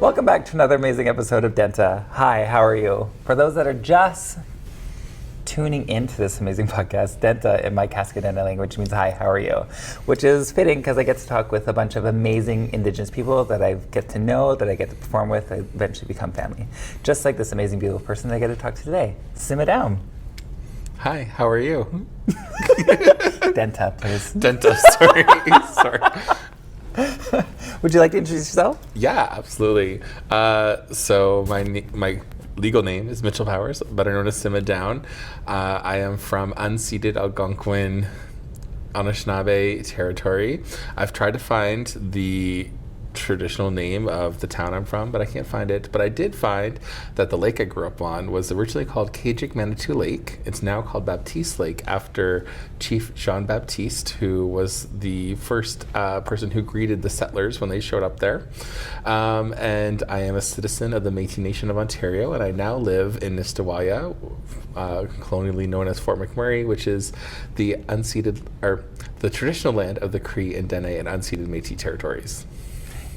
Welcome back to another amazing episode of Dénht'ā. Hi, how are you? For those that are just tuning into this amazing podcast, Dénht'ā in my Kaska Dene language means hi, how are you? Which is fitting because I get to talk with a bunch of amazing Indigenous people that I get to know, that I get to perform with, I eventually become family. Just like this amazing, beautiful person that I get to talk to today, Simma Downe. Hi, how are you? Dénht'ā, please. Dénht'ā, sorry. Would you like to introduce yourself? Yeah, absolutely. So my legal name is Mitchel Bowers, better known as Simma Downe. I am from unceded Algonquin Anishinaabe territory. I've tried to find the traditional name of the town I'm from, but I can't find it. But I did find that the lake I grew up on was originally called Kajik Manitou Lake. It's now called Baptiste Lake after Chief Jean Baptiste, who was the first person who greeted the settlers when they showed up there. And I am a citizen of the Métis Nation of Ontario, and I now live in Dénht'ā, colonially known as Fort McMurray, which is the unceded, or the traditional land of the Cree and Dene and unceded Métis territories.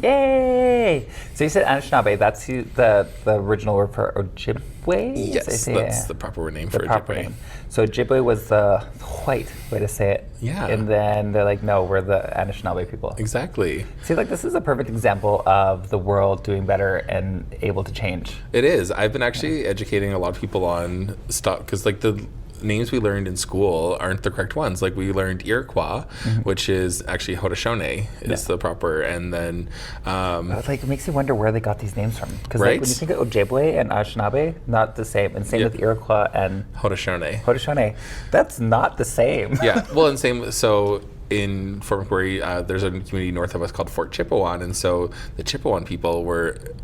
Yay! So you said Anishinaabe, that's the original word for Ojibwe? Yes, that's the proper name for Ojibwe. So Ojibwe was the white way to say it. Yeah. And then they're like, no, we're the Anishinaabe people. Exactly. See, like, this is a perfect example of the world doing better and able to change. It is. I've been actually educating a lot of people on stuff, because like the names we learned in school aren't the correct ones. Like we learned Iroquois, which is actually Haudenosaunee is the proper, and then it makes you wonder where they got these names from. Because right? like, when you think of Ojibwe and Anishinaabe, not the same. And same with Iroquois and Haudenosaunee. That's not the same. Yeah. Well, and same. So in Fort McMurray, there's a community north of us called Fort Chipewyan, and so the Chipewyan people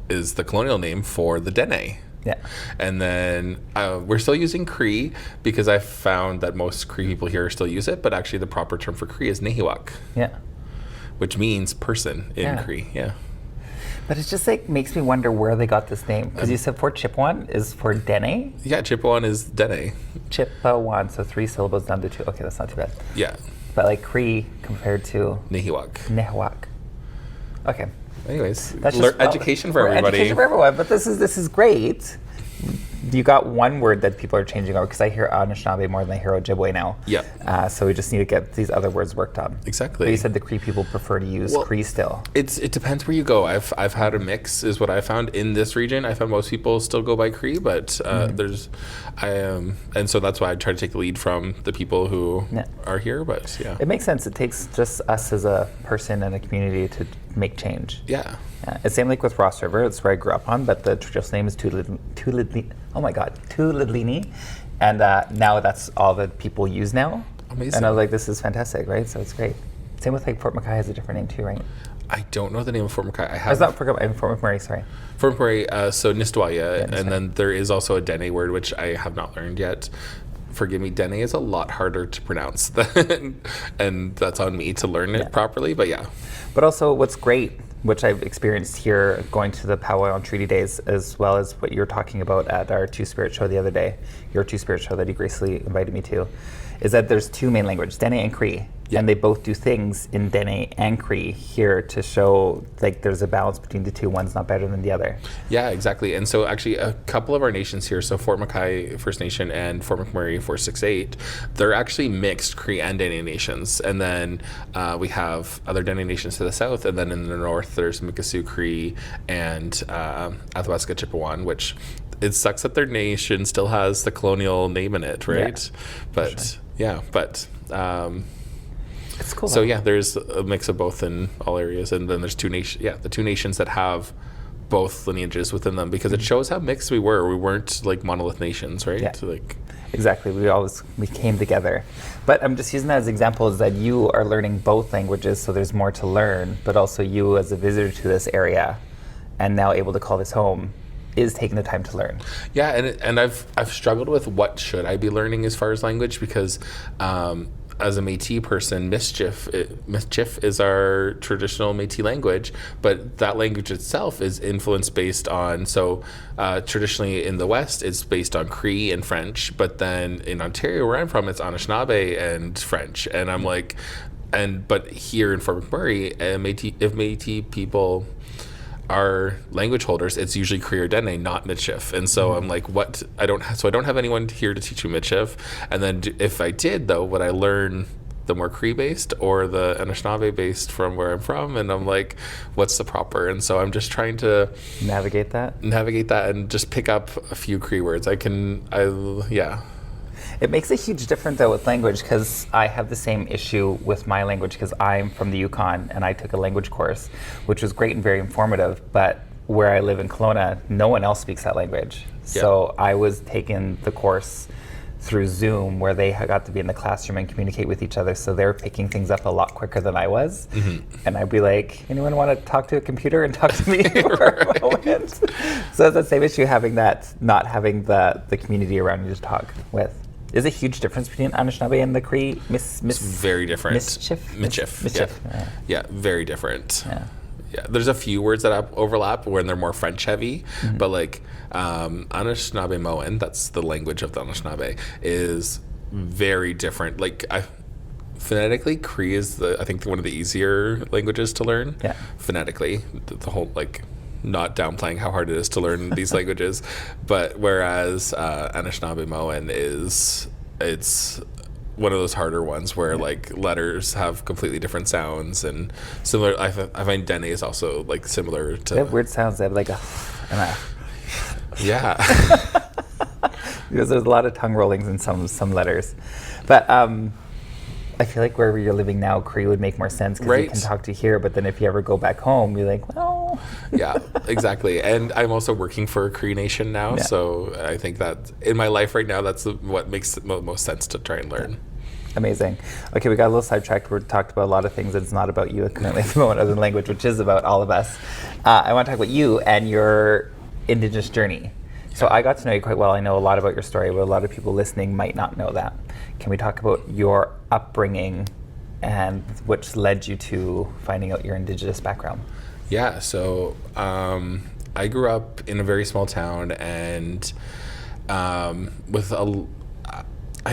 is the colonial name for the Dene. Yeah. And then we're still using Cree because I found that most Cree people here still use it, but actually the proper term for Cree is Nehiwak. Yeah. Which means person in Cree. Yeah. But it's just like makes me wonder where they got this name. Because you said Fort Chipewyan is for Dene? Yeah, Chipewyan is Dene. Chipewyan, so 3 syllables down to 2. Okay, that's not too bad. Yeah. But like Cree compared to Nehiwak. Okay. Anyways, education for everybody. Education for everyone, but this is great. You got one word that people are changing over, because I hear Anishinaabe more than I hear Ojibwe now. Yeah. So we just need to get these other words worked on. Exactly. But you said the Cree people prefer to use Cree still. It depends where you go. I've had a mix, is what I found in this region. I found most people still go by Cree, but and so that's why I try to take the lead from the people who are here. But yeah, it makes sense. It takes just us as a person and a community to make change. Yeah. It's same like with Ross River. It's where I grew up on, but the traditional name is Tulalini. Oh my God, Tulalini, and now that's all that people use now. Amazing. And I was like, this is fantastic, right? So it's great. Same with like Fort McKay has a different name too, right? I don't know the name of Fort McKay. It's not Fort McMurray, sorry. Fort McMurray, so Dénht'ā, and then there is also a Dene word, which I have not learned yet. Forgive me, Dene is a lot harder to pronounce, and that's on me to learn it properly, but yeah. But also what's great, which I've experienced here going to the powwow on Treaty Days, as well as what you were talking about at our Two-Spirit show the other day, your Two-Spirit show that you graciously invited me to, is that there's 2 main languages, Dene and Cree. Yeah. And they both do things in Dene and Cree here to show like there's a balance between the two. One's not better than the other. Yeah, exactly. And so actually a couple of our nations here, so Fort McKay First Nation and Fort McMurray 468, they're actually mixed Cree and Dene nations. And then we have other Dene nations to the south, and then in the north there's Mikisew Cree and Athabasca Chipewyan, which it sucks that their nation still has the colonial name in it, right? Yeah. But it's cool. So yeah, there's a mix of both in all areas, and then there's the 2 nations that have both lineages within them, because it shows how mixed we were. We weren't like monolith nations, right? Yeah. Like exactly. We came together. But I'm just using that as examples that you are learning both languages, so there's more to learn. But also you, as a visitor to this area, and now able to call this home, is taking the time to learn. Yeah, and I've struggled with what should I be learning as far as language, because as a Métis person, mischief is our traditional Métis language, but that language itself is influence based on, traditionally in the West, it's based on Cree and French, but then in Ontario, where I'm from, it's Anishinaabe and French, and I'm like, but here in Fort McMurray, if Métis people our language holders, it's usually Cree or Dene, not Michif. And so I'm like, what? I don't have anyone here to teach you Michif. And then if I did, though, would I learn the more Cree-based or the Anishinaabe-based from where I'm from? And I'm like, what's the proper? And so I'm just trying to navigate that and just pick up a few Cree words. Yeah. It makes a huge difference, though, with language, because I have the same issue with my language, because I'm from the Yukon, and I took a language course, which was great and very informative, but where I live in Kelowna, no one else speaks that language. Yeah. So I was taking the course through Zoom, where they got to be in the classroom and communicate with each other, so they're picking things up a lot quicker than I was. And I'd be like, anyone want to talk to a computer and talk to me for a moment? So it's the same issue, not having the community around you to talk with. Is a huge difference between Anishinaabe and the Cree? It's very different. Michif. Yeah, very different. Yeah, there's a few words that overlap when they're more French heavy, but like Anishinaabe Moan, that's the language of the Anishinaabe, is very different. Like phonetically, Cree is I think one of the easier languages to learn. Yeah. Phonetically, the whole like. Not downplaying how hard it is to learn these languages, but whereas Anishinaabe Moan it's one of those harder ones where like letters have completely different sounds and similar. I find Dene is also like similar to. They have weird sounds. They have like a and a. Yeah. Because there's a lot of tongue rollings in some letters, but I feel like wherever you're living now, Cree would make more sense because you can talk to here. But then if you ever go back home, you're like, well. Yeah, exactly. And I'm also working for a Cree Nation now, so I think that in my life right now, that's what makes the most sense to try and learn. Amazing. Okay, we got a little sidetracked. We talked about a lot of things. It's not about you currently at the moment, other than language, which is about all of us. I want to talk about you and your Indigenous journey. So I got to know you quite well. I know a lot about your story, but a lot of people listening might not know that. Can we talk about your upbringing and which led you to finding out your Indigenous background? Yeah, so I grew up in a very small town, and I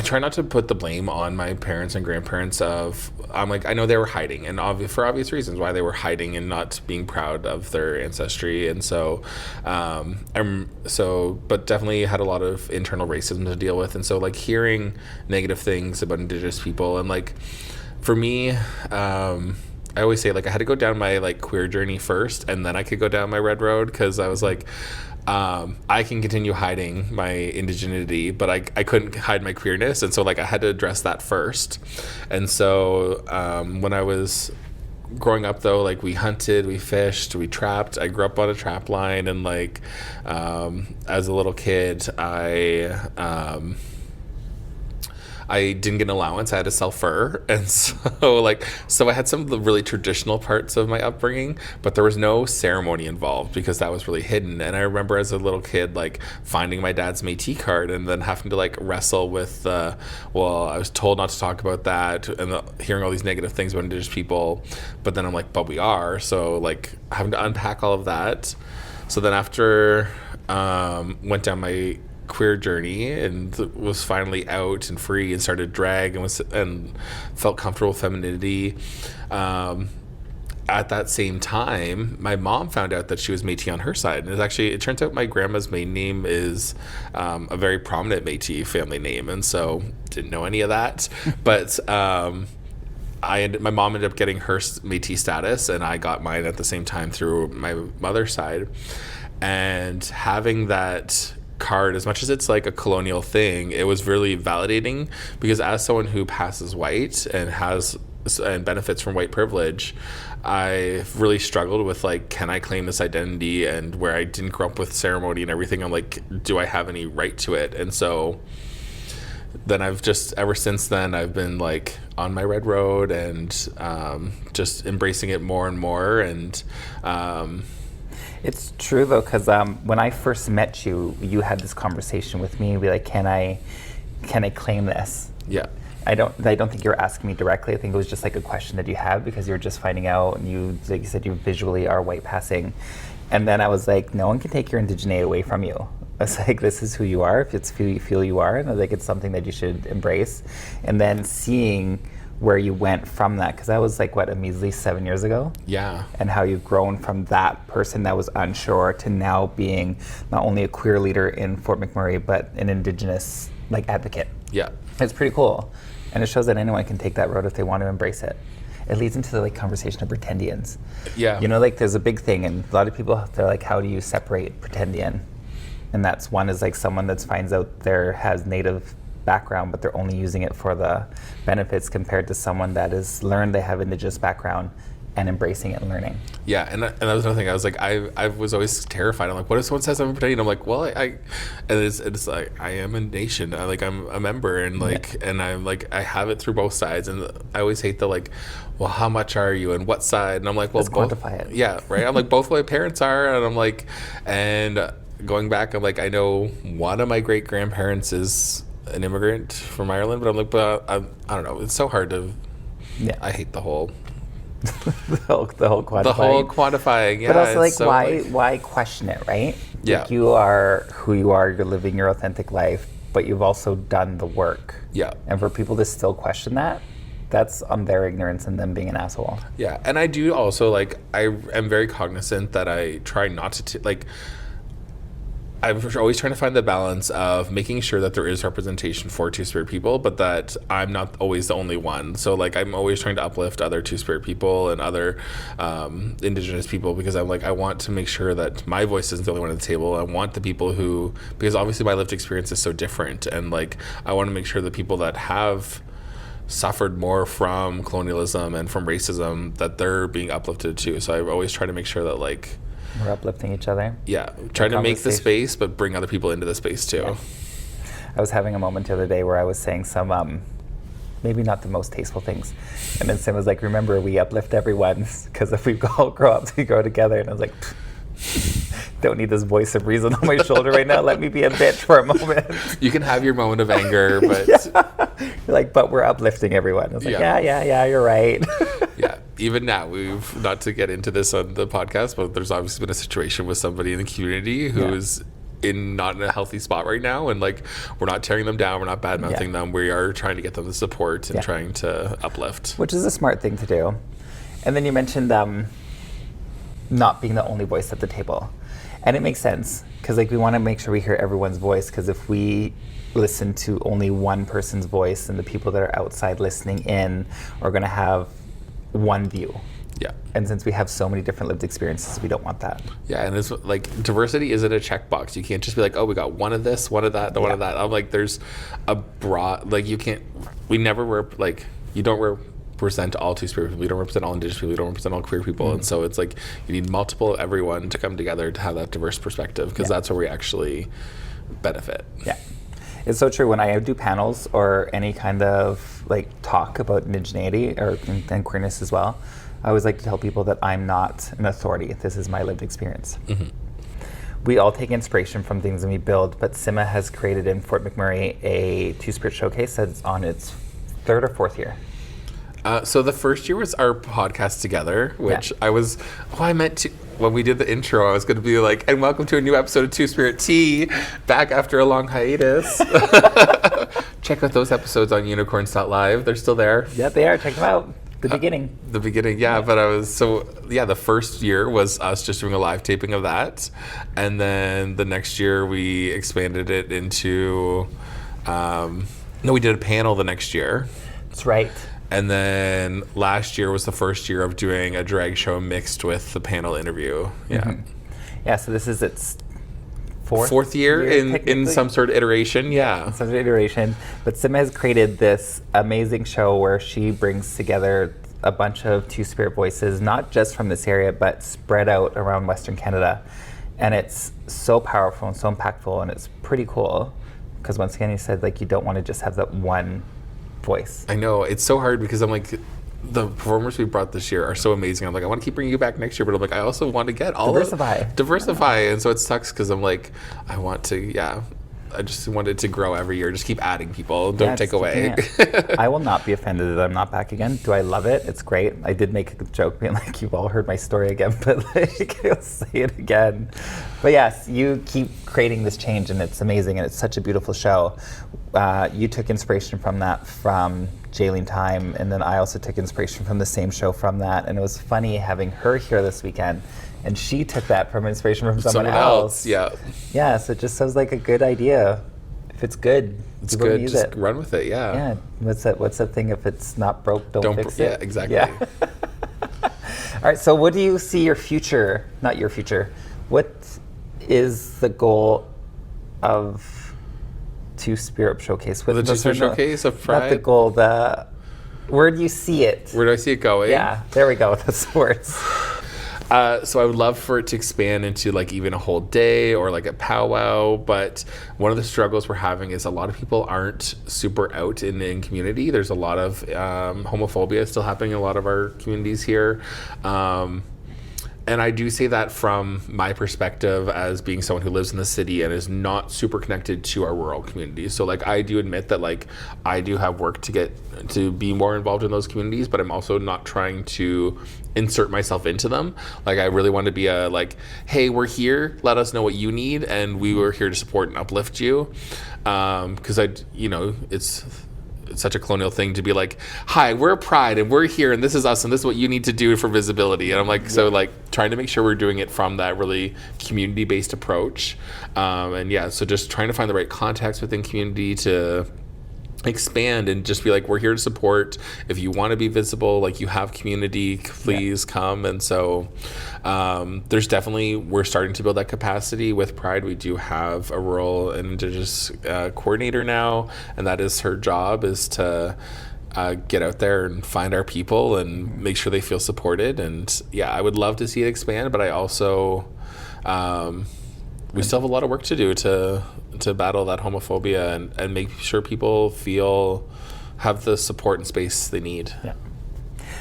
try not to put the blame on my parents and grandparents I'm like, I know they were hiding, and for obvious reasons why they were hiding and not being proud of their ancestry. And so, but definitely had a lot of internal racism to deal with. And so like hearing negative things about Indigenous people, and like, for me, I always say like I had to go down my like queer journey first, and then I could go down my red road, because I was like, I can continue hiding my indigeneity, but I couldn't hide my queerness. And so like I had to address that first. And so when I was growing up, though, like we hunted, we fished, we trapped. I grew up on a trap line, and like as a little kid, I didn't get an allowance. I had to sell fur. And so I had some of the really traditional parts of my upbringing, but there was no ceremony involved because that was really hidden. And I remember as a little kid, like finding my dad's Métis card and then having to like wrestle with, I was told not to talk about that, and hearing all these negative things about Indigenous people. But then I'm like, but we are. So like having to unpack all of that. So then after went down my queer journey and was finally out and free and started drag and felt comfortable with femininity. At that same time, my mom found out that she was Métis on her side. And it turns out my grandma's maiden name is a very prominent Métis family name. And so didn't know any of that. But my mom ended up getting her Métis status, and I got mine at the same time through my mother's side. And having that card, as much as it's like a colonial thing, it was really validating, because as someone who passes white and benefits from white privilege, I've really struggled with like, can I claim this identity? And where I didn't grow up with ceremony and everything, I'm like, do I have any right to it? And so then ever since then, I've been like on my red road and just embracing it more and more. And it's true though, because when I first met you, you had this conversation with me and be like, can I claim this? Yeah. I don't think you were asking me directly. I think it was just like a question that you had because you were just finding out, and you, like you said, you visually are white passing. And then I was like, no one can take your indigeneity away from you. I was like, this is who you are, if it's who you feel you are. And I was like, it's something that you should embrace. And then seeing where you went from that, because that was like what, a measly 7 years ago, Yeah. and how you've grown from that person that was unsure to now being not only a queer leader in Fort McMurray but an Indigenous like advocate. Yeah. It's pretty cool, and it shows that anyone can take that road if they want to embrace it. It leads into the like conversation of pretendians. Yeah. You know, like there's a big thing, and a lot of people, they're like, how do you separate pretendian? And that's one is like someone that finds out has native background, but they're only using it for the benefits, compared to someone that has learned they have Indigenous background and embracing it and learning. Yeah, and that was another thing. I was like, I was always terrified. I'm like, what if someone says I'm pretendian? I'm like, well, and it's like, I am a nation. I'm a member, and like, and I'm like, I have it through both sides. And I always hate the like, well, how much are you and what side? And I'm like, well, Let's both. quantify it. Yeah, right. I'm like, both my parents are, and I'm like, and going back, I'm like, I know one of my great grandparents is an immigrant from Ireland, but I'm like, but I don't know. It's so hard to. Yeah. I hate the whole. the whole quantifying. The whole quantifying, yeah. But also, like, so, why question it, right? Yeah. Like, you are who you are, you're living your authentic life, but you've also done the work. Yeah. And for people to still question that, that's on their ignorance and them being an asshole. Yeah, and I do also, like, I am very cognizant that I try not to, like, I'm always trying to find the balance of making sure that there is representation for Two-Spirit people, but that I'm not always the only one. So, like, I'm always trying to uplift other Two-Spirit people and other Indigenous people, because I'm like, I want to make sure that my voice isn't the only one at the table. I want the people who, because obviously my lived experience is so different, and, like, I want to make sure the people that have suffered more from colonialism and from racism, that they're being uplifted too. So I always try to make sure that, like, we're uplifting each other. yeah, trying to make the space, but bring other people into the space too. Yeah. I was having a moment the other day where I was saying some, maybe not the most tasteful things. And then Sim was like, remember, we uplift everyone, because if we all grow up, we grow together. And I was like, don't need this voice of reason on my shoulder right now. Let me be a bitch for a moment. You can have your moment of anger, but... You're like, but we're uplifting everyone. I was like, yeah, you're right. Yeah, even now, we've, not to get into this on the podcast, but there's obviously been a situation with somebody in the community who's not in a healthy spot right now, and like, we're not tearing them down, we're not bad mouthing them, we are trying to get them the support and trying to uplift. Which is a smart thing to do. And then you mentioned not being the only voice at the table. And it makes sense, because like, we want to make sure we hear everyone's voice, because if we listen to only one person's voice, and the people that are outside listening in are going to have one view. Yeah. And since we have so many different lived experiences, we don't want that. Yeah, and it's like, diversity isn't a checkbox. You can't just be like, oh, we got one of this, one of that, one of that. I'm like, there's a broad, like, you can't, we never were, like, you don't represent all Two-Spirit people, you don't represent all Indigenous people, you don't represent all queer people. And so it's like, you need multiple everyone to come together to have that diverse perspective, because that's where we actually benefit. Yeah. It's so true. When I do panels or any kind of like talk about indigeneity or and queerness as well, I always like to tell people that I'm not an authority. This is my lived experience. Mm-hmm. We all take inspiration from things and we build, but Simma has created in Fort McMurray a Two-Spirit showcase that's on its 3rd or 4th year. So the first year was our podcast together, which I meant to, when we did the intro, I was going to be like, and welcome to a new episode of Two-Spirit Tea, back after a long hiatus. Check out those episodes on unicorns.live. They're still there. Yeah, they are. Check them out. The beginning. The beginning, yeah. But the first year was us just doing a live taping of that. And then the next year we expanded it into, we did a panel the next year. That's right. And then last year was the first year of doing a drag show mixed with the panel interview. Yeah. Mm-hmm. Yeah, so this is its fourth year in some sort of iteration. Yeah. Some sort of iteration. But Simma has created this amazing show where she brings together a bunch of Two-Spirit voices, not just from this area, but spread out around Western Canada. And it's so powerful and so impactful, and it's pretty cool. Because once again, you said like, you don't want to just have that one voice. I know, it's so hard, because I'm like, the performers we brought this year are so amazing. I'm like, I want to keep bringing you back next year, but I'm like, I also want to get all diversify. And so it sucks, because I'm like, I want to, I just want it to grow every year. Just keep adding people. Don't take away. I will not be offended that I'm not back again. Do I love it? It's great. I did make a joke being like, you've all heard my story again, but like, I'll say it again. But yes, you keep creating this change, and it's amazing, and it's such a beautiful show. You took inspiration from that from Jailing Time, and then I also took inspiration from the same show from that. And it was funny having her here this weekend, and she took that from inspiration from someone else. Yeah. Yeah, so it just sounds like a good idea. If it's good, It's people good. use Just it. run with it. Yeah. Yeah. What's that thing? If it's not broke, don't fix it. Yeah, exactly. Yeah. All right. So, what do you see your future? Not your future. What is the goal of Two-Spirit Showcase? The Two-Spirit Showcase of Pride? Not the goal. Where do you see it? Where do I see it going? Yeah. There we go. That's the words. So I would love for it to expand into like even a whole day or like a powwow. But one of the struggles we're having is a lot of people aren't super out in community. There's a lot of homophobia still happening in a lot of our communities here. And I do say that from my perspective as being someone who lives in the city and is not super connected to our rural communities. So like I do admit that like I do have work to get to be more involved in those communities, but I'm also not trying to insert myself into them. Like I really want to be a like, hey, we're here, let us know what you need, and we were here to support and uplift you. Because it's such a colonial thing to be like, hi, we're Pride and we're here and this is us and this is what you need to do for visibility. And I'm like, so like trying to make sure we're doing it from that really community-based approach. So just trying to find the right context within community to expand and just be like, we're here to support. If you want to be visible, like you have community, please come. And so there's definitely, we're starting to build that capacity with Pride. We do have a rural and Indigenous coordinator now, and that is her job, is to get out there and find our people and make sure they feel supported. And yeah, I would love to see it expand, but I also we still have a lot of work to do to battle that homophobia and make sure people have the support and space they need. Yeah.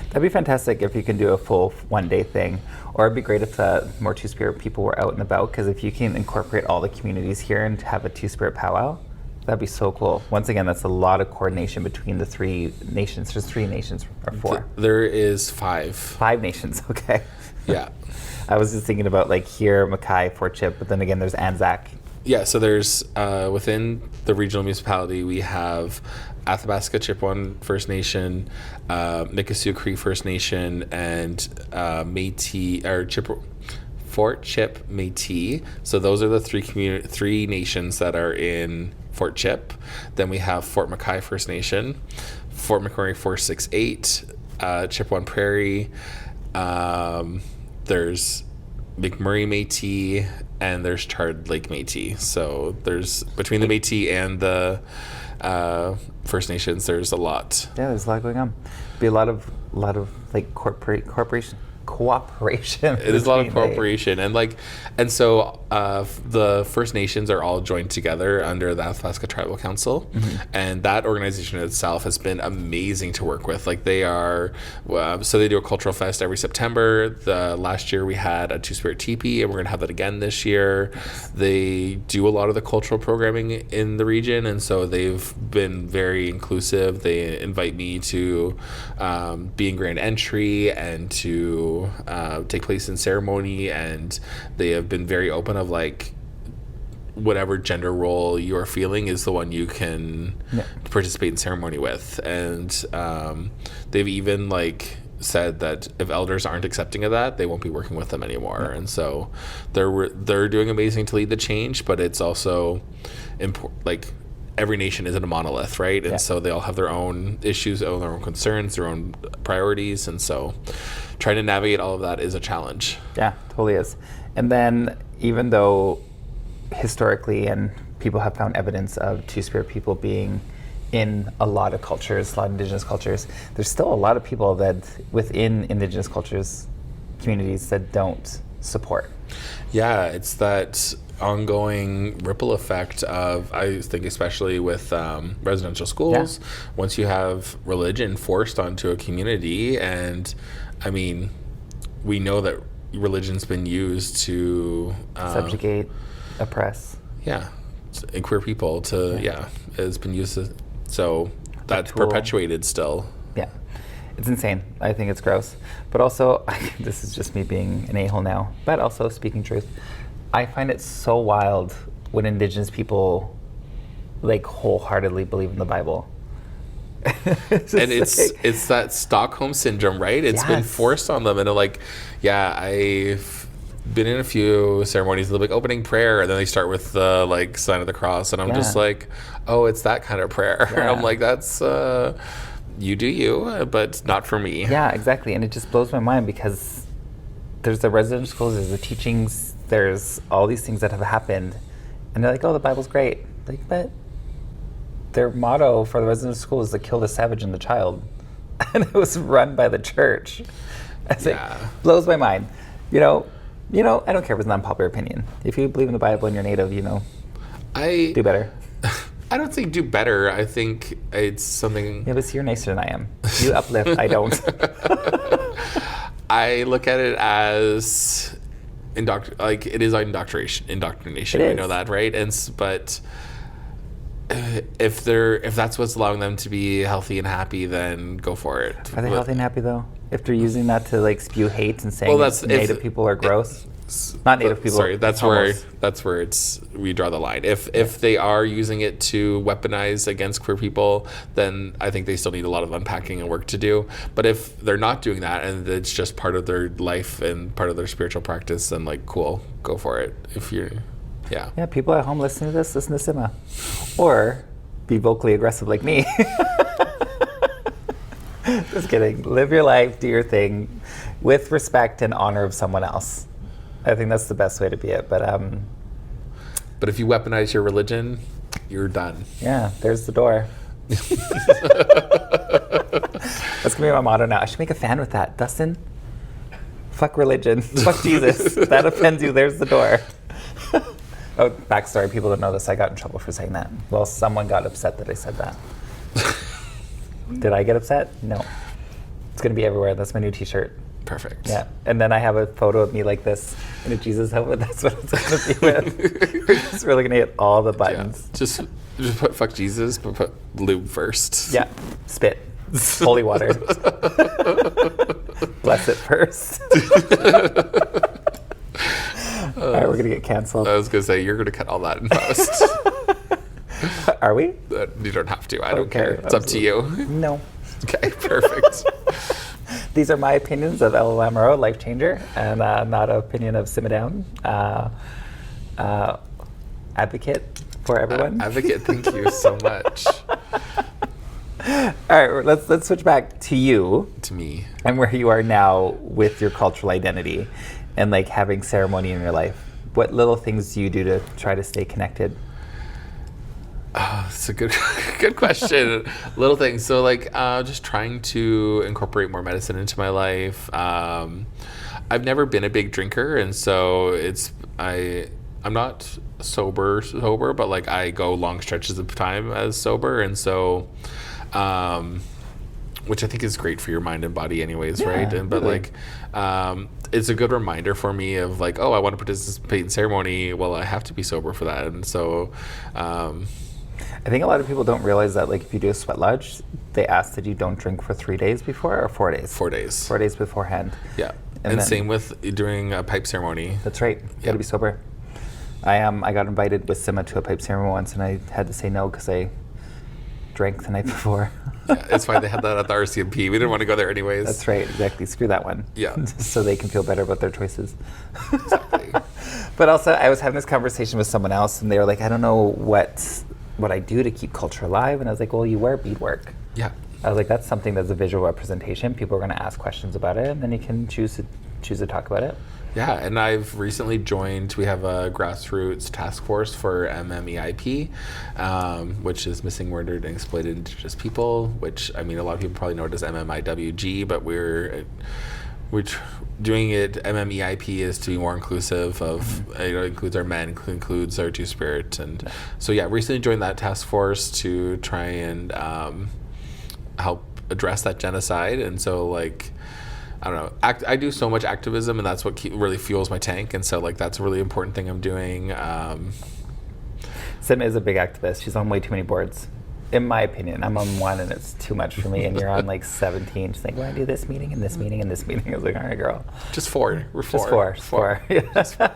That'd be fantastic if you can do a full one-day thing. Or it'd be great if more Two-Spirit people were out and about, because if you can incorporate all the communities here and have a Two-Spirit powwow, that'd be so cool. Once again, that's a lot of coordination between the three nations. There's 3 nations, or 4? There is 5. 5 nations, okay. Yeah. I was just thinking about like here, Mackay, Fort Chip, but then again, there's Anzac. Yeah, so there's within the regional municipality, we have Athabasca Chippewa First Nation, Mikisew Cree First Nation, and Métis or Fort Chip Métis. So those are the 3 nations that are in Fort Chip. Then we have Fort Mackay First Nation, Fort McMurray 468, Chippewa Prairie. There's McMurray Métis, and there's Charred Lake Métis. So there's between the Métis and the First Nations, there's a lot. Yeah, there's a lot going on. Be a lot of like cooperation. It is a lot of cooperation, and so the First Nations are all joined together under the Athabasca Tribal Council, and that organization itself has been amazing to work with. Like they are, so they do a cultural fest every September. Last year we had a Two-Spirit Teepee, and we're gonna have that again this year. They do a lot of the cultural programming in the region, and so they've been very inclusive. They invite me to be in grand entry and to take place in ceremony, and they have been very open of like whatever gender role you're feeling is the one you can participate in ceremony with. And they've even like said that if elders aren't accepting of that, they won't be working with them anymore. And so they're doing amazing to lead the change, but it's also like every nation isn't a monolith, right? And so they all have their own issues, their own concerns, their own priorities, and so trying to navigate all of that is a challenge. Yeah, totally is. And then even though historically and people have found evidence of Two-Spirit people being in a lot of cultures, a lot of Indigenous cultures, there's still a lot of people that within Indigenous cultures, communities that don't support. Yeah, it's that ongoing ripple effect of, I think especially with residential schools, once you have religion forced onto a community, and I mean, we know that religion's been used to subjugate, oppress. Yeah, and queer people to has been used to, so that's perpetuated still. Yeah, it's insane. I think it's gross, but also this is just me being an a-hole now, but also speaking truth. I find it so wild when Indigenous people like wholeheartedly believe in the Bible. It's that Stockholm syndrome, right? It's been forced on them, and they're like, I've been in a few ceremonies, they're like opening prayer, and then they start with the like sign of the cross, and I'm just like, oh, it's that kind of prayer. I'm like, that's you do you, but not for me. Yeah, exactly. And it just blows my mind because there's the residential schools, there's the teachings, there's all these things that have happened, and they're like, oh, the Bible's great. Like, but their motto for the residential school is to kill the savage and the child. And it was run by the church. It's like, blows my mind. You know, I don't care if it's an unpopular opinion. If you believe in the Bible and you're Native, do better. I don't think do better. I think it's something... Yeah, but see, you're nicer than I am. You uplift, I don't. I look at it as it is indoctrination. It we is. know that, right? But if that's what's allowing them to be healthy and happy, then go for it. Are they healthy and happy though? If they're using that to like spew hate and saying Native people are gross, not Native people. Sorry, that's where we draw the line. If they are using it to weaponize against queer people, then I think they still need a lot of unpacking and work to do. But if they're not doing that and it's just part of their life and part of their spiritual practice, then like cool, go for it. If you're Yeah, people at home listening to this, listen to Simma. Or be vocally aggressive like me. Just kidding. Live your life, do your thing with respect and honor of someone else. I think that's the best way to be it. But if you weaponize your religion, you're done. Yeah, there's the door. That's going to be my motto now. I should make a fan with that. Dustin, fuck religion. Fuck Jesus. That offends you. There's the door. Oh, backstory, people don't know this. I got in trouble for saying that. Well, someone got upset that I said that. Did I get upset? No. It's going to be everywhere. That's my new t-shirt. Perfect. Yeah. And then I have a photo of me like this in a Jesus helmet. That's what it's going to be with. We're just really going to hit all the buttons. Yeah. Just put fuck Jesus, but put lube first. Yeah. Spit. Holy water. Bless it first. All right, we're going to get canceled. I was going to say, you're going to cut all that in post. Are we? You don't have to. I don't care. It's up to you. No. Okay, perfect. These are my opinions of Ella Lamoureux, life changer, and not an opinion of Simma Downe, advocate for everyone. Advocate, thank you so much. All right, let's switch back to you. To me. And where you are now with your cultural identity and like having ceremony in your life. What little things do you do to try to stay connected? It's a good question. Little things. So like just trying to incorporate more medicine into my life. I've never been a big drinker, and so I'm not sober, but like I go long stretches of time as sober, and so which I think is great for your mind and body anyways, right? And but really. Like it's a good reminder for me of like, oh, I want to participate in ceremony. Well, I have to be sober for that, and so I think a lot of people don't realize that, like, if you do a sweat lodge, they ask that you don't drink for 3 days before or 4 days? 4 days. 4 days beforehand. Yeah. And same with doing a pipe ceremony. That's right. You gotta be sober. I got invited with Simma to a pipe ceremony once, and I had to say no because I drank the night before. Yeah, it's fine. They had that at the RCMP. We didn't want to go there anyways. That's right. Exactly. Screw that one. Yeah. So they can feel better about their choices. Exactly. But also, I was having this conversation with someone else, and they were like, I don't know what I do to keep culture alive. And I was like, well, you wear beadwork. Yeah. I was like, that's something that's a visual representation. People are going to ask questions about it, and then you can choose to talk about it. Yeah, and I've recently joined, we have a grassroots task force for MMEIP, which is Missing, Murdered, and Exploited Indigenous People, which, I mean, a lot of people probably know it as MMIWG, but we're doing it, MMEIP is to be more inclusive of, it includes our men, includes our Two-Spirit, and so yeah, recently joined that task force to try and help address that genocide, and so like, I don't know, I do so much activism, and that's what really fuels my tank, and so like that's a really important thing I'm doing. Simma is a big activist. She's on way too many boards. In my opinion, I'm on one and it's too much for me, and you're on like 17. She's like, well, I do this meeting and this meeting and this meeting. I was like, all right, girl. Just 4. We're 4. Just 4. Just 4.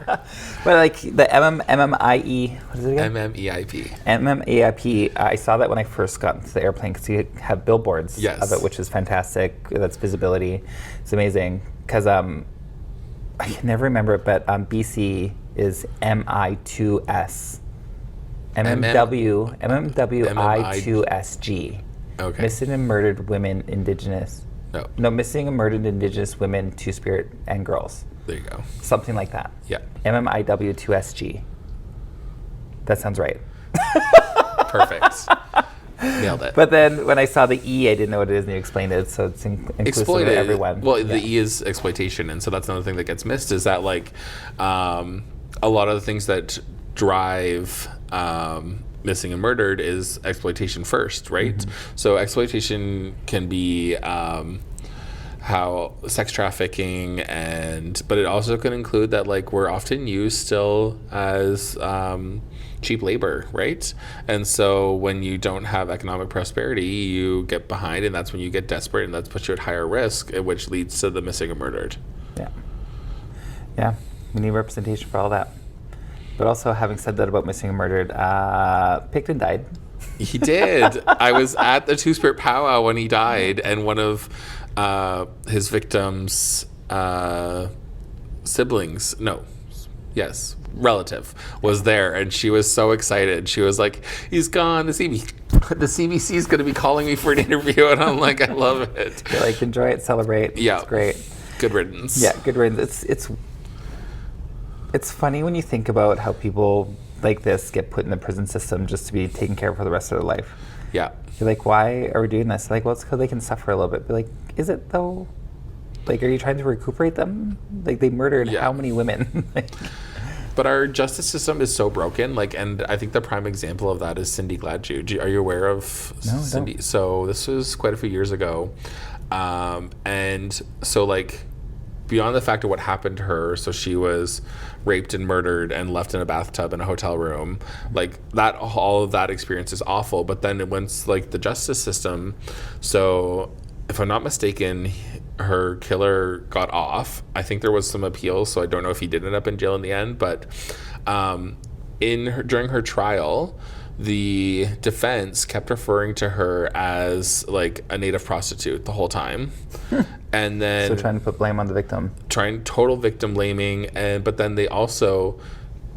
But like the MMIE, what is it again? MMEIP. MMEIP, I saw that when I first got into the airplane because you have billboards Yes. of it, which is fantastic. That's visibility. It's amazing because I can never remember it, but BC is MI2S. MMWI2SG. Okay. Missing and murdered women, Indigenous. No, missing and murdered Indigenous women, Two-Spirit, and girls. There you go. Something like that. Yeah. MMIW2SG. That sounds right. Perfect. Nailed it. But then when I saw the E, I didn't know what it is, and you explained it, so it's inclusive of everyone. Well, the E is exploitation, and so that's another thing that gets missed is that like a lot of the things that drive missing and murdered is exploitation first, right? Mm-hmm. So exploitation can be how sex trafficking, but it also can include that like we're often used still as cheap labor, right? And so when you don't have economic prosperity, you get behind, and that's when you get desperate, and that puts you at higher risk, which leads to the missing and murdered. Yeah, we need representation for all that. But also, having said that about missing and murdered, Picton died. He did. I was at the Two-Spirit powwow when he died, and one of his victims' relative was there, and she was so excited. She was like, he's gone. The CBC is going to be calling me for an interview, and I'm like, I love it. You're like, enjoy it, celebrate. Yeah. It's great. Good riddance. Yeah, good riddance. It's funny when you think about how people like this get put in the prison system just to be taken care of for the rest of their life. Yeah. You're like, why are we doing this? Like, well, it's because they can suffer a little bit. But like, is it though? Like, are you trying to recuperate them? Like, they murdered how many women? But our justice system is so broken. Like, and I think the prime example of that is Cindy Gladue. Are you aware of Cindy? No. So this was quite a few years ago. And so like, beyond the fact of what happened to her, so she was raped and murdered and left in a bathtub in a hotel room, like that, all of that experience is awful. But then it went like the justice system. So if I'm not mistaken, her killer got off. I think there was some appeals, so I don't know if he did end up in jail in the end. But during her trial, the defense kept referring to her as like a native prostitute the whole time. And then so trying to put blame on the victim. Trying total victim blaming, but then they also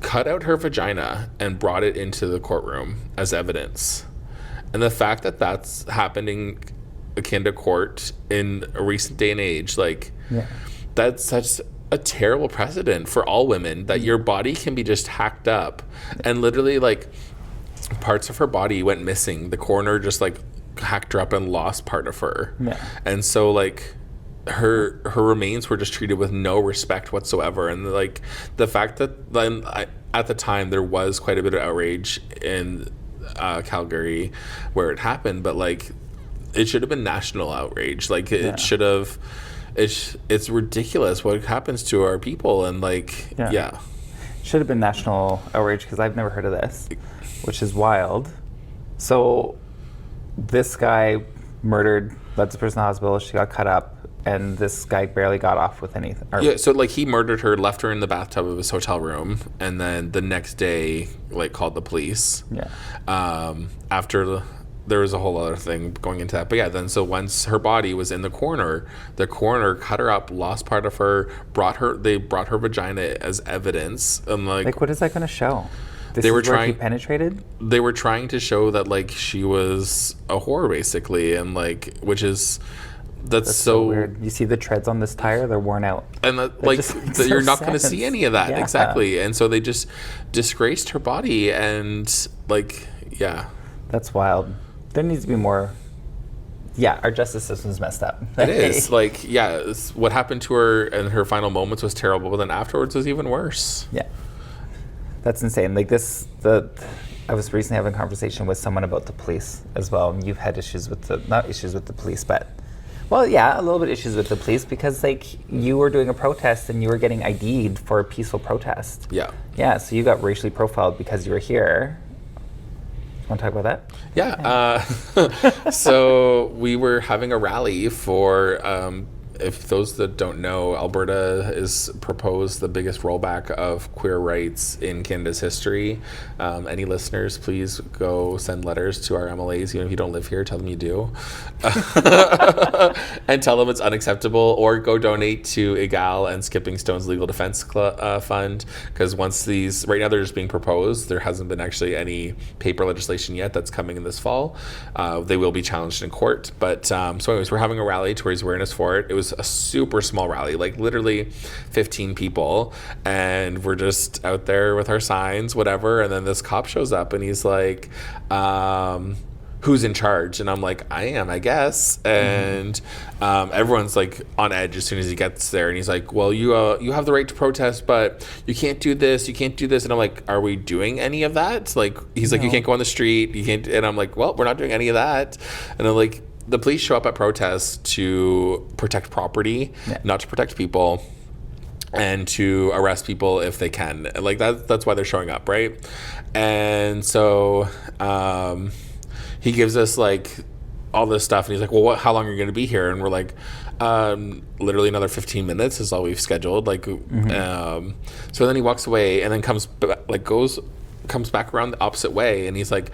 cut out her vagina and brought it into the courtroom as evidence. And the fact that that's happening akin to court in a recent day and age, like that's such a terrible precedent for all women, that your body can be just hacked up, and literally like parts of her body went missing. The coroner just like hacked her up and lost part of her. And so like her remains were just treated with no respect whatsoever. And like the fact that then at the time there was quite a bit of outrage in Calgary where it happened, but like it should have been national outrage. Like it should have. It's ridiculous what happens to our people, and like should have been national outrage, because I've never heard of this, which is wild. So this guy murdered, led the person to the hospital, she got cut up, and this guy barely got off with anything. So like he murdered her, left her in the bathtub of his hotel room, and then the next day like called the police. After there was a whole other thing going into that. But then so once her body was in the coroner cut her up, lost part of her, they brought her vagina as evidence. And like what is that going to show? They were trying. He penetrated. They were trying to show that like she was a whore basically, and like that's so weird. You see the treads on this tire; they're worn out, and you're not going to see any of that exactly. And so they just disgraced her body, and like that's wild. There needs to be more. Our justice system's messed up. It is like what happened to her and her final moments was terrible, but then afterwards was even worse. That's insane. Like I was recently having a conversation with someone about the police as well, and you've had issues with not issues with the police, but a little bit issues with the police, because like you were doing a protest and you were getting ID'd for a peaceful protest. So you got racially profiled because you were here. Want to talk about that? Yeah. So we were having a rally for, if those that don't know, Alberta has proposed the biggest rollback of queer rights in Canada's history. Any listeners, please go send letters to our MLAs, even if you don't live here, tell them you do. And tell them it's unacceptable, or go donate to Egal and Skipping Stone's Legal Defense Fund, because once these, right now they're just being proposed, there hasn't been actually any paper legislation yet that's coming in this fall. They will be challenged in court, but so anyways, we're having a rally to raise awareness for it. It was a super small rally, like literally 15 people, and we're just out there with our signs, whatever, and then this cop shows up and he's like, who's in charge? And I'm like, I am, I guess. And everyone's like on edge as soon as he gets there, and he's like, well, you have the right to protest, but you can't do this, and I'm like, are we doing any of that? Like, he's like, you can't go on the street, you can't, and I'm like, well, we're not doing any of that. And I'm like, the police show up at protests to protect property, not to protect people, and to arrest people if they can. Like, that's why they're showing up, right? And so he gives us like all this stuff, and he's like, well, how long are you going to be here? And we're like, literally another 15 minutes is all we've scheduled. Like, so then he walks away and then comes back around the opposite way, and he's like,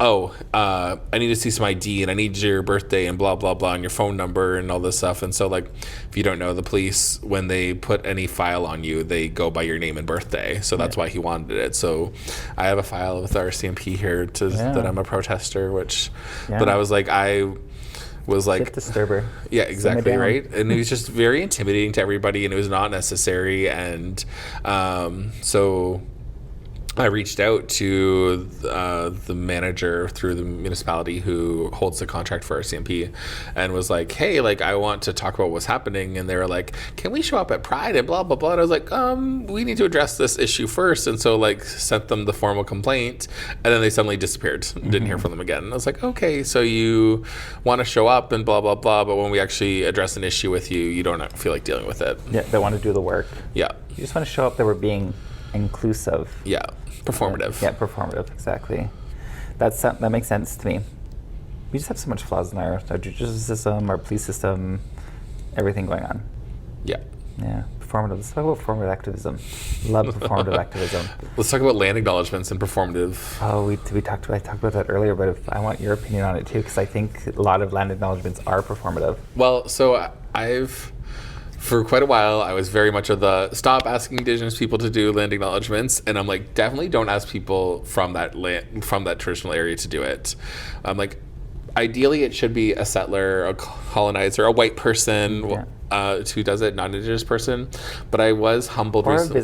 oh, I need to see some ID, and I need your birthday and blah blah blah and your phone number and all this stuff. And so, like, if you don't know, the police, when they put any file on you, they go by your name and birthday, so that's why he wanted it. So I have a file with our CMP here that I'm a protester, but I was like, shit disturber. Yeah, exactly, right? And it was just very intimidating to everybody, and it was not necessary. And so I reached out to the manager through the municipality who holds the contract for our CMP, and was like, hey, like, I want to talk about what's happening. And they were like, can we show up at Pride and blah blah blah. And I was like, we need to address this issue first. And so, like, sent them the formal complaint, and then they suddenly disappeared. Didn't hear from them again. And I was like, okay, so you want to show up and blah blah blah, but when we actually address an issue with you, you don't feel like dealing with it. Yeah, they want to do the work. Yeah, you just want to show up that we're being inclusive. Yeah, performative. Yeah, performative, exactly. That makes sense to me. We just have so much flaws in our judicial system, our police system, everything going on. Yeah. Yeah, performative. Let's talk about performative activism. Love performative activism. Let's talk about land acknowledgements and performative. Oh, I talked about that earlier, but I want your opinion on it too, because I think a lot of land acknowledgements are performative. Well, so for quite a while, I was very much of the stop asking Indigenous people to do land acknowledgements, and I'm like, definitely don't ask people from that traditional area to do it. I'm like, ideally, it should be a settler, a colonizer, a white person who does it, not an Indigenous person. But I was humbled recently.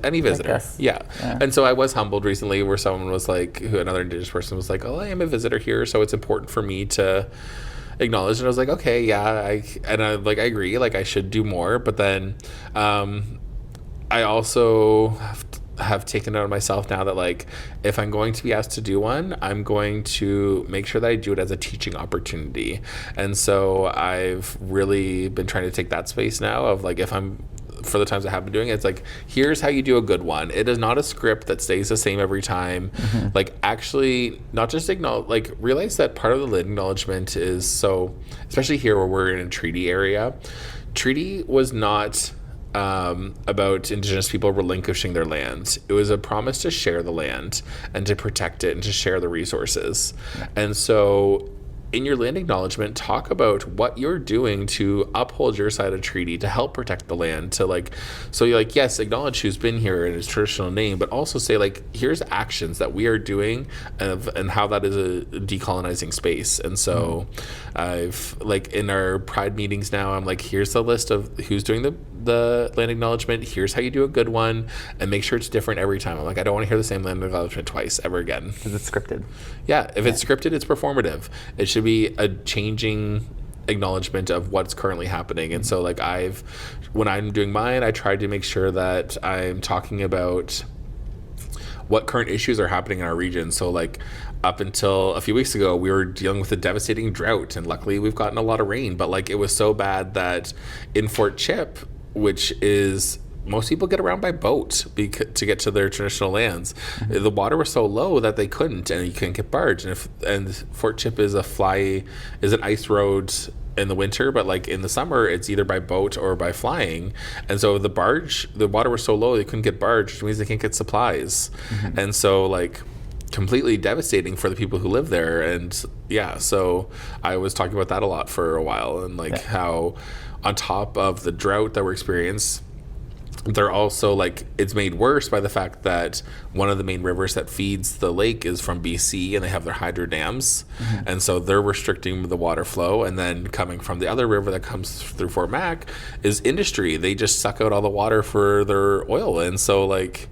Any visitor. Yeah. And so I was humbled recently, where someone was like, another Indigenous person was like, oh, I am a visitor here, so it's important for me to acknowledged. And I was like, okay, yeah, I agree, like, I should do more. But then I also have taken it on myself now that, like, if I'm going to be asked to do one, I'm going to make sure that I do it as a teaching opportunity. And so I've really been trying to take that space now of, like, for the times I have been doing it, it's like, here's how you do a good one. It is not a script that stays the same every time. Like, actually, not just realize that part of the land acknowledgement is, so, especially here where we're in a treaty area, treaty was not about Indigenous people relinquishing their land. It was a promise to share the land and to protect it and to share the resources. And so, in your land acknowledgement, talk about what you're doing to uphold your side of treaty, to help protect the land, so you're like, yes, acknowledge who's been here in his traditional name, but also say, like, here's actions that we are doing and how that is a decolonizing space. And so I've, like, in our Pride meetings now, I'm like, here's the list of who's doing the land acknowledgement, here's how you do a good one, and make sure it's different every time. I'm like, I don't want to hear the same land acknowledgement twice ever again. Because it's scripted. Yeah, if it's scripted, it's performative. It should be a changing acknowledgement of what's currently happening. And so, like, when I'm doing mine, I try to make sure that I'm talking about what current issues are happening in our region. So, like, up until a few weeks ago, we were dealing with a devastating drought, and luckily we've gotten a lot of rain, but, like, it was so bad that in Fort Chip, which is most people get around by boat to get to their traditional lands. The water was so low that they couldn't, and you couldn't get barge. And Fort Chip is an ice road in the winter, but like in the summer, it's either by boat or by flying. And so the water was so low they couldn't get barge, which means they can't get supplies. And so like completely devastating for the people who live there. And yeah, so I was talking about that a lot for a while, and like how on top of the drought that we're experiencing, they're also like, it's made worse by the fact that one of the main rivers that feeds the lake is from BC, and they have their hydro dams. And so they're restricting the water flow. And then coming from the other river that comes through Fort Mac is industry. They just suck out all the water for their oil. And so like,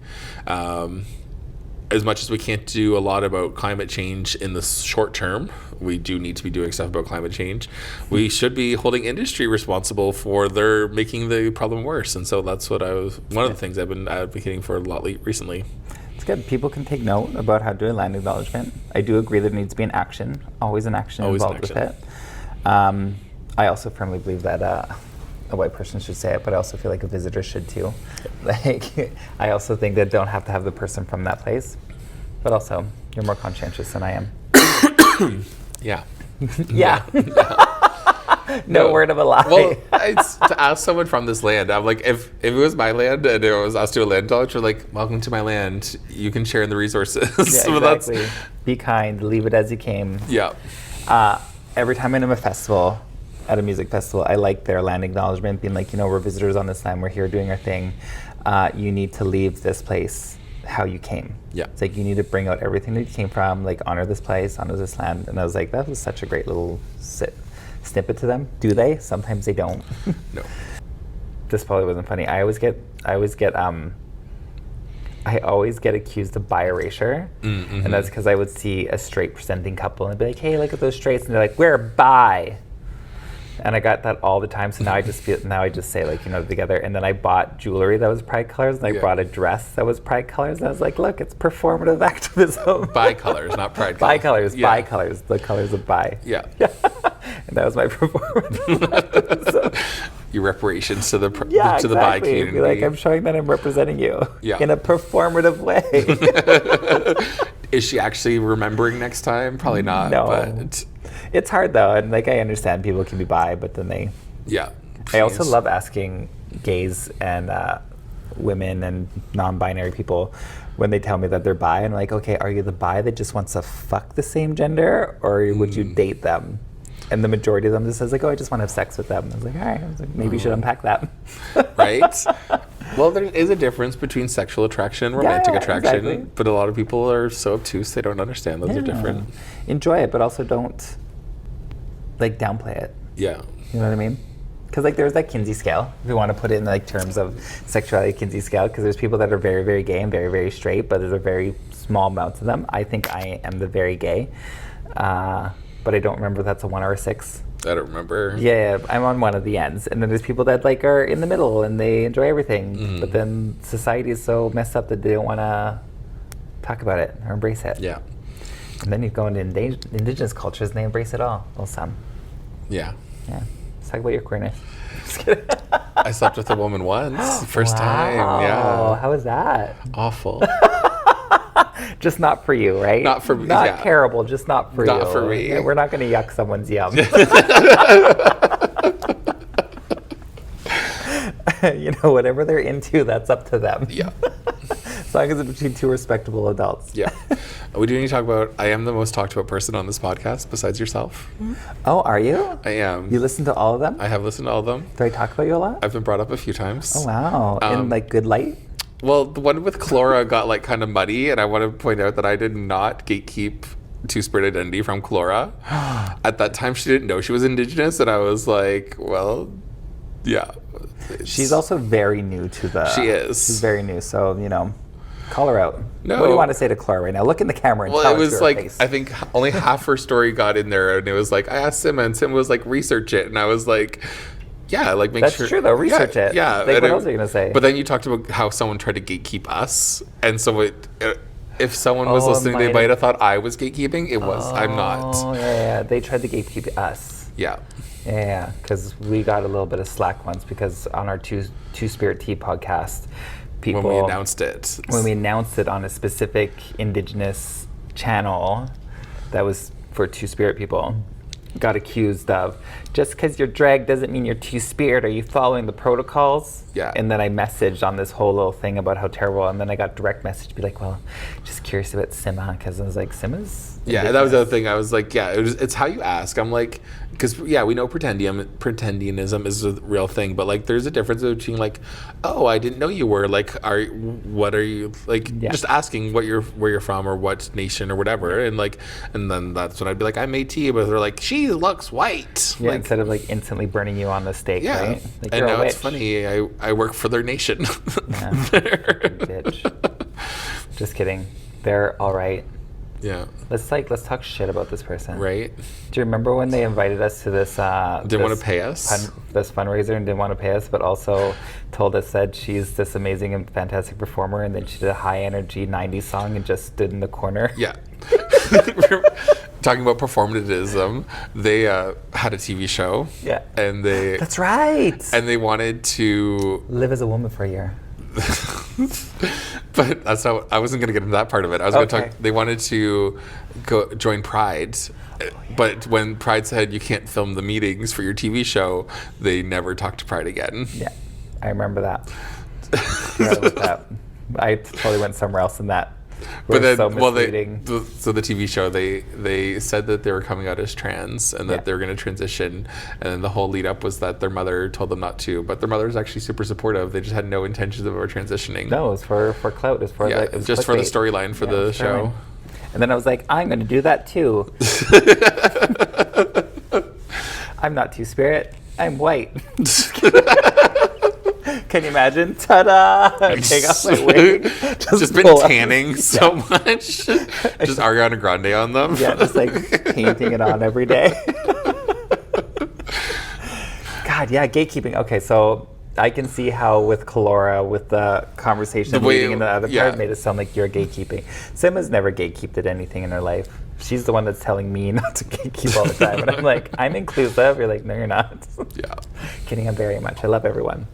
as much as we can't do a lot about climate change in the short term, we do need to be doing stuff about climate change. We should be holding industry responsible for their making the problem worse. And so that's one of the things I've been advocating for a lot recently. It's good. People can take note about how to do a land acknowledgement. I do agree there needs to be an action, always an action involved with it. I also firmly believe that a white person should say it, but I also feel like a visitor should too. Like, I also think that don't have to have the person from that place, but also you're more conscientious than I am. Yeah. Yeah. No word of a lie. Well, to ask someone from this land, I'm like, if it was my land and it was us to a land acknowledge, we're like, welcome to my land. You can share in the resources. Yeah, exactly. Be kind. Leave it as you came. Yeah. Every time I'm at a music festival, I like their land acknowledgement, being like, we're visitors on this land. We're here doing our thing. You need to leave this place how you came. Yeah. It's like you need to bring out everything that you came from, like honor this place, honor this land. And I was like, that was such a great little snippet to them. Do they? Sometimes they don't. No. This probably wasn't funny. I always get accused of bi-erasure, and that's because I would see a straight presenting couple and I'd be like, hey, look at those straights, and they're like, we're bi. And I got that all the time, so now I just say like, together. And then I bought jewelry that was pride colors, and I brought a dress that was pride colors, and I was like, look, it's performative activism. Bi colors, not pride colors. Bi colors, bi colors, the colors of bi. Yeah. And that was my performance. So, your reparations to the exactly. bi community. Be like, I'm showing that I'm representing you in a performative way. Is she actually remembering next time? Probably not. No. But it's hard though, and like I understand people can be bi, but then they. Yeah. I also love asking gays and women and non-binary people when they tell me that they're bi, and I'm like, okay, are you the bi that just wants to fuck the same gender, or would you date them? And the majority of them just says like, oh, I just want to have sex with them. And I was like, all right. I was like, maybe you should unpack that. Right? Well, there is a difference between sexual attraction and romantic attraction, exactly. But a lot of people are so obtuse they don't understand those are different. Enjoy it, but also don't like downplay it. Yeah. You know what I mean? Because like there's that Kinsey scale, if you want to put it in like terms of sexuality, Kinsey scale, because there's people that are very, very gay and very, very straight, but there's a very small amount of them. I think I am the very gay. But I don't remember if that's a 1 or a 6. I don't remember. Yeah, I'm on one of the ends. And then there's people that like are in the middle and they enjoy everything. But then society is so messed up that they don't want to talk about it or embrace it. Yeah. And then you go into indigenous cultures and they embrace it all. Well, some. Yeah. Yeah. Let's talk about your queerness. Just kidding. I slept with a woman once. First time. Yeah. How was that? Awful. Just not for you, right? Not for me. Not terrible, just not for you. Not for me. Yeah, we're not going to yuck someone's yum. Whatever they're into, that's up to them. Yeah. As long as it's between two respectable adults. Yeah. We do need to talk about, I am the most talked about person on this podcast besides yourself. Oh, are you? I am. You listen to all of them? I have listened to all of them. Do I talk about you a lot? I've been brought up a few times. Oh, wow. In like good light? Well, the one with Clora got like kind of muddy, and I want to point out that I did not gatekeep Two-Spirit identity from Clora. At that time, she didn't know she was Indigenous, and I was like, well, yeah. She's also very new to the... She is. She's very new, so, call her out. No. What do you want to say to Clara right now? Look in the camera and tell Well, it it was to her like, face. I think only half her story got in there, and it was like, I asked Simma, and Simma was like, research it, and I was like... Yeah, like make That's sure. That's true, though. Research it. Yeah. Like, what else are you going to say? But then you talked about how someone tried to gatekeep us, and so if someone was listening, they might have thought I was gatekeeping. It was. I'm not. Oh, yeah. They tried to gatekeep us. Yeah. Yeah, because we got a little bit of slack once because on our Two Spirit Tea podcast, people... When we announced it. When we announced it on a specific Indigenous channel that was for Two Spirit people, got accused of, just because you're drag doesn't mean you're Two Spirit. Are you following the protocols? Yeah. And then I messaged on this whole little thing about how terrible, and then I got direct message to be like, well, just curious about Simma, because I was like, Simma's? Yeah, and that was the other thing. I was like, yeah, it's how you ask. I'm like, because, yeah, we know pretendianism is a real thing, but, like, there's a difference between, like, oh, I didn't know you were, like, what are you, like, just asking where you're from or what nation or whatever, and, like, and then that's when I'd be like, I'm AT, but they're like, she looks white. Yeah, like, instead of, like, instantly burning you on the stake, right? Like, and now it's funny, I work for their nation. Yeah, bitch. Just kidding. They're all right. Yeah. Let's talk shit about this person. Right. Do you remember when they invited us to this? Didn't want to pay us. This fundraiser and didn't want to pay us, but also told us that she's this amazing and fantastic performer, and then she did a high energy '90s song and just stood in the corner. Yeah. Talking about performatism, they had a TV show. Yeah. And they. That's right. And they wanted to live as a woman for a year. But that's not. I wasn't going to get into that part of it. I was going to talk. They wanted to go join Pride, but when Pride said you can't film the meetings for your TV show, they never talked to Pride again. Yeah, I remember that. I totally went somewhere else in that. But then, so so the TV show, they said that they were coming out as trans and that they were going to transition, and then the whole lead up was that their mother told them not to, but their mother was actually super supportive. They just had no intentions of ever transitioning. No, it was for clout. It was for it was just for the storyline for the show. And then I was like, I'm going to do that too. I'm not Two Spirit. I'm white. Can you imagine? Ta-da! Take off my wig. Just been tanning so much. Just Ariana Grande on them. Yeah, just like painting it on every day. God, yeah, gatekeeping. Okay, so I can see how with Kalora, with the conversation leading in the other part, made it sound like you're gatekeeping. Simma's never gatekeeped anything in her life. She's the one that's telling me not to gatekeep all the time. And I'm like, I'm inclusive. You're like, no, you're not. Yeah. Kidding, I'm very much. I love everyone.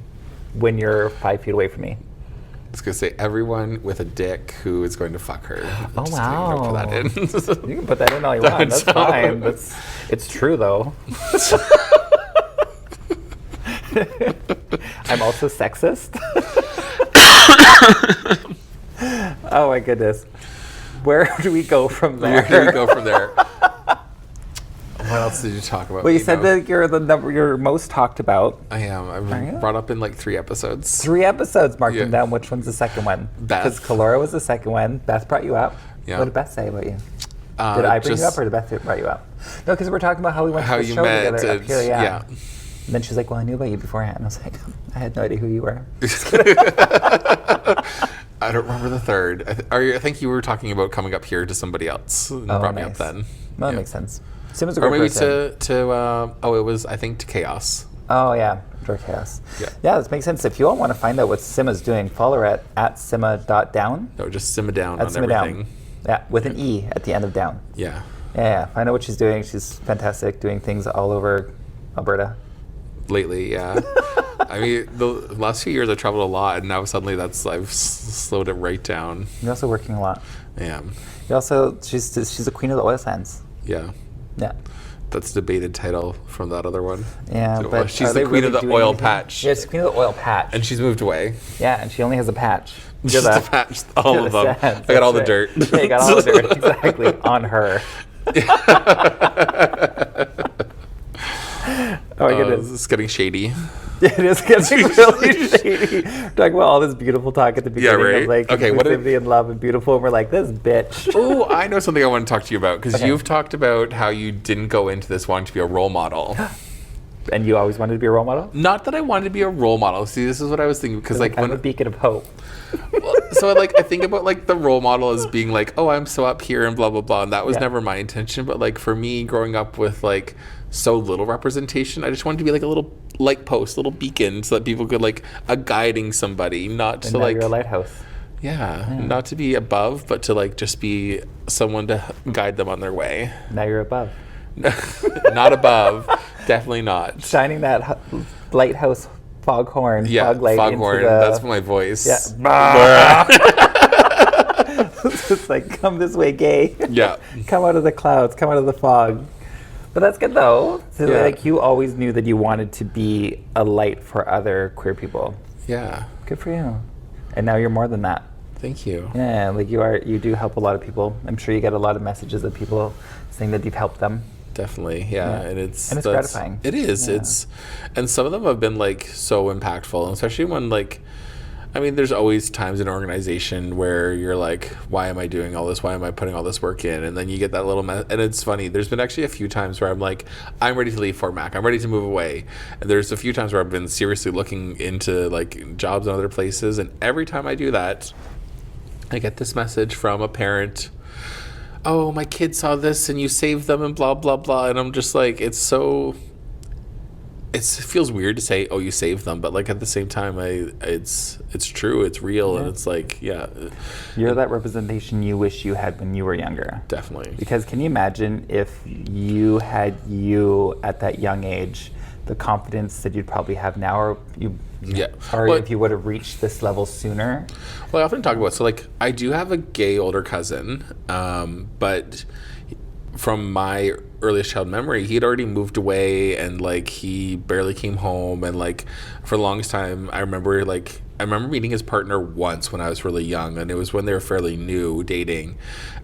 When you're 5 feet away from me. I was going to say everyone with a dick who is going to fuck her. Oh, wow. Put that in. You can put that in all you want. That's fine. It's true, though. I'm also sexist. Oh, my goodness. Where do we go from there? What else did you talk about? Well, you said that you're the number you're most talked about. I am. I've been brought up in like 3 episodes. 3 episodes. Mark them down. Which one's the second one? Beth. Because Kalora was the second one. Beth brought you up. Yeah. What did Beth say about you? Did I bring you up or did Beth bring you up? No, because we're talking about how we went to the show together up here. Yeah. And then she's like, well, I knew about you beforehand. And I was like, I had no idea who you were. I don't remember the third. I think you were talking about coming up here to somebody else and brought me up then. Well, that makes sense. Simma's a great person. It was, I think, to Chaos. Oh, yeah. Door Chaos. Yeah, this makes sense. If you all want to find out what Simma's doing, follow her at simma.down. No, just Simma Downe on Simma everything. Downe. Yeah, with an E at the end of down. Yeah. Yeah, find out what she's doing. She's fantastic, doing things all over Alberta. Lately, yeah. I mean, the last few years I traveled a lot, and now suddenly I've slowed it right down. You're also working a lot. I am. She's a queen of the oil sands. Yeah. Yeah. That's a debated title from that other one. Yeah, but she's the queen of the oil patch. Yeah, she's the queen of the oil patch. And she's moved away. Yeah, and she only has a patch. Just a patch, all of them. I got all the dirt. Yeah, you got all the dirt, exactly, on her. Oh my goodness. It's getting shady. It is getting really shady. We're talking about all this beautiful talk at the beginning of like inclusivity and love and beautiful, and we're like, this bitch. Oh, I know something I want to talk to you about, because you've talked about how you didn't go into this wanting to be a role model. And you always wanted to be a role model? Not that I wanted to be a role model. See, this is what I was thinking, because like I'm a beacon of hope. So I think about like the role model as being like, oh, I'm so up here and blah blah blah, and that was never my intention. But like for me, growing up with like so little representation, I just wanted to be like a little light post, little beacon, so that people could like a guiding somebody, not and to now like you're a lighthouse. Not to be above, but to like just be someone to guide them on their way. Now you're above. Not above, definitely not. Shining that lighthouse foghorn, fog light foghorn. into the... That's my voice. Yeah. It's just like, come this way, gay. Yeah. Come out of the clouds, come out of the fog. But that's good though. So like you always knew that you wanted to be a light for other queer people. Yeah. Good for you. And now you're more than that. Thank you. Yeah, like you do help a lot of people. I'm sure you get a lot of messages of people saying that you've helped them. Definitely, yeah. And it's gratifying. It is. Yeah. And some of them have been like so impactful, especially when like, I mean, there's always times in an organization where you're like, why am I doing all this? Why am I putting all this work in? And then you get that little and it's funny. There's been actually a few times where I'm like, I'm ready to leave Fort Mac. I'm ready to move away. And there's a few times where I've been seriously looking into like jobs in other places. And every time I do that, I get this message from a parent. Oh, my kid saw this and you saved them and blah, blah, blah. And I'm just like, it feels weird to say, oh, you saved them. But like at the same time, it's true. It's real. And it's like, yeah. You're that representation you wish you had when you were younger. Definitely. Because can you imagine if you had you at that young age, the confidence that you'd probably have now, or if you would have reached this level sooner? Well, I often talk about, so like I do have a gay older cousin, but from my earliest child memory, he'd already moved away and like he barely came home, and like for the longest time I remember meeting his partner once when I was really young, and it was when they were fairly new dating,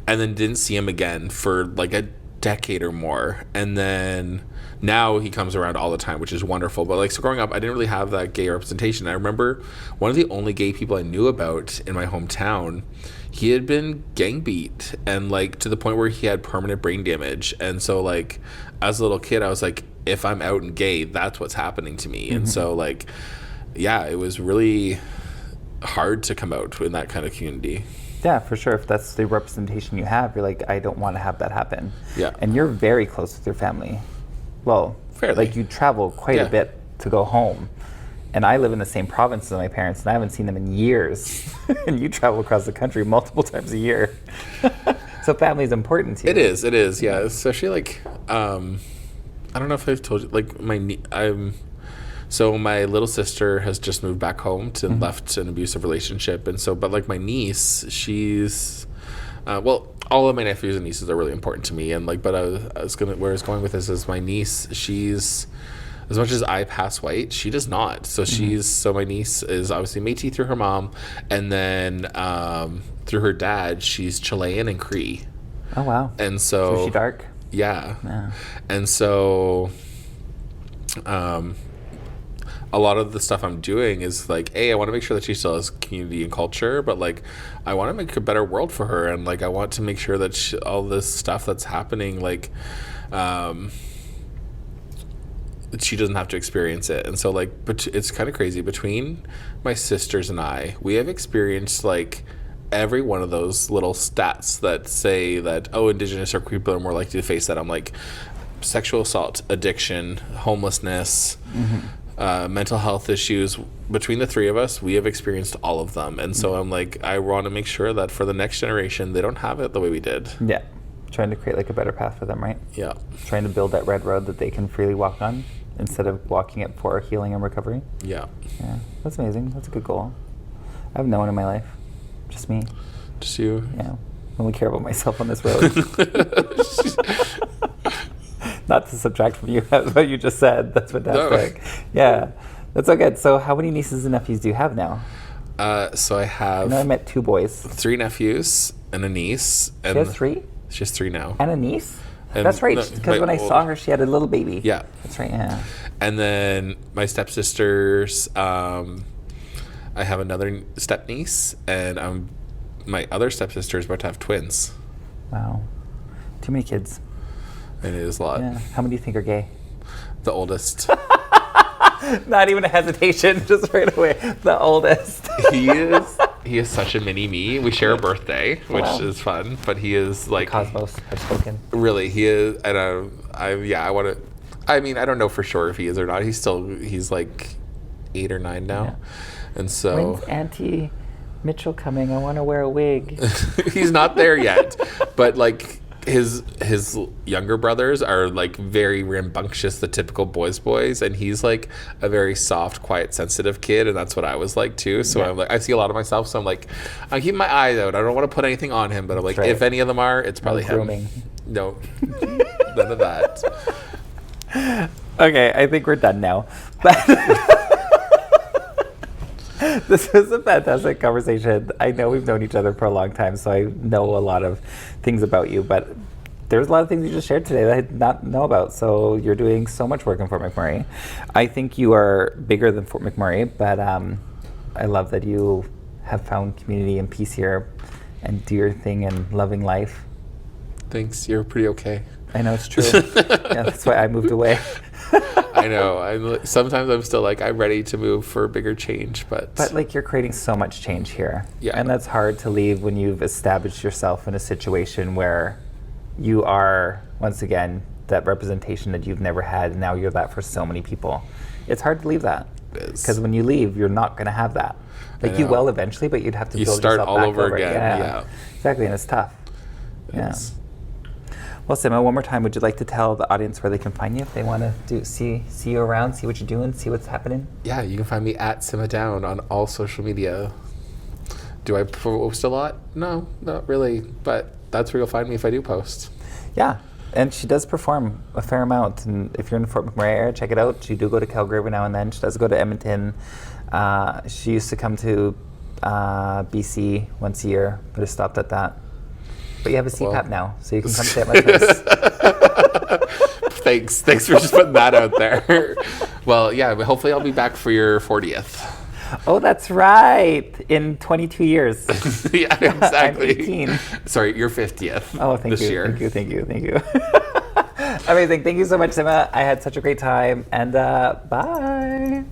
and then didn't see him again for like a decade or more. And then now he comes around all the time, which is wonderful. But like, so growing up, I didn't really have that gay representation. I remember one of the only gay people I knew about in my hometown, he had been gang beat, and like to the point where he had permanent brain damage. And so like as a little kid, I was like, if I'm out and gay, that's what's happening to me. And so like, yeah, it was really hard to come out in that kind of community. Yeah, for sure. If that's the representation you have, you're like, I don't want to have that happen. Yeah. And you're very close with your family. Well, fairly. Like you travel quite a bit to go home. And I live in the same province as my parents, and I haven't seen them in years. And you travel across the country multiple times a year. So family is important to you. It is, yeah. Especially like, I don't know if I've told you, like so my little sister has just moved back home to left an abusive relationship, and so, but like my niece, she's, all of my nephews and nieces are really important to me, and like, but where I was going with this is my niece, she's, as much as I pass white, she does not. So so my niece is obviously Métis through her mom, and then through her dad, she's Chilean and Cree. Oh wow! And so is she dark? Yeah. And so, a lot of the stuff I'm doing is like, I want to make sure that she still has community and culture, but like, I want to make a better world for her, and like, I want to make sure that all this stuff that's happening, like, she doesn't have to experience it. And so like, but it's kind of crazy. Between my sisters and I, we have experienced like every one of those little stats that say that, oh, Indigenous or queer people are more likely to face that. I'm like, sexual assault, addiction, homelessness, mental health issues. Between the three of us, we have experienced all of them. And so I'm like, I want to make sure that for the next generation, they don't have it the way we did. Yeah. Trying to create like a better path for them, right? Yeah. Trying to build that red road that they can freely walk on instead of walking it for healing and recovery. Yeah. Yeah. That's amazing. That's a good goal. I have no one in my life. Just me. Just you? Yeah. I only care about myself on this road. Not to subtract from you, that's what you just said. That's fantastic. No. Yeah. That's so good. So how many nieces and nephews do you have now? So I have... I met 2 boys. 3 nephews and a niece. And she has 3? She has 3 now. And a niece? And that's right, because when I saw her, she had a little baby. Yeah. That's right, yeah. And then my stepsisters, I have another stepniece, and my other stepsister is about to have twins. Wow. Too many kids. And it is a lot. Yeah. How many do you think are gay? The oldest. Not even a hesitation, just right away. The oldest. He is such a mini me. We share a birthday, which is fun, but he is like... The cosmos have spoken. Really, he is, and I want to... I mean, I don't know for sure if he is or not. He's like 8 or 9 now. Yeah. And so... When's Auntie Mitchell coming. I want to wear a wig. He's not there yet, but like his younger brothers are like very rambunctious, the typical boys, and he's like a very soft, quiet, sensitive kid, and that's what I was like too. So I'm like, I see a lot of myself, so I'm like, I keep my eyes out. I don't want to put anything on him, but I'm like, if any of them are, it's probably him. No, none of that. Okay, I think we're done now. But this was a fantastic conversation. I know we've known each other for a long time, so I know a lot of things about you, but there's a lot of things you just shared today that I did not know about. So you're doing so much work in Fort McMurray. I think you are bigger than Fort McMurray, but I love that you have found community and peace here and do your thing and loving life. Thanks. You're pretty okay. I know, it's true. Yeah, that's why I moved away. I know. Sometimes I'm still like, I'm ready to move for a bigger change, but like you're creating so much change here. Yeah. And that's hard to leave when you've established yourself in a situation where you are, once again, that representation that you've never had, and now you're that for so many people. It's hard to leave that. It is. Because when you leave, you're not going to have that. Like you will eventually, but you'd have to build start yourself all back over again. Yeah. Exactly, and it's tough. Yes. Yeah. Well, Simma, one more time, would you like to tell the audience where they can find you if they want to see you around, see what you're doing, see what's happening? Yeah, you can find me at Simma Downe on all social media. Do I post a lot? No, not really, but that's where you'll find me if I do post. Yeah, and she does perform a fair amount, and if you're in the Fort McMurray area, check it out. She do go to Calgary every now and then. She does go to Edmonton. She used to come to BC once a year, but has stopped at that. But you have a CPAP now, so you can come stay at my place. Thanks for just putting that out there. Well, yeah, but hopefully I'll be back for your 40th. Oh, that's right. In 22 years. Yeah, exactly. I'm 18. Sorry, your 50th. Oh, thank this you. year. Thank you. Amazing. Thank you so much, Simma. I had such a great time. And bye.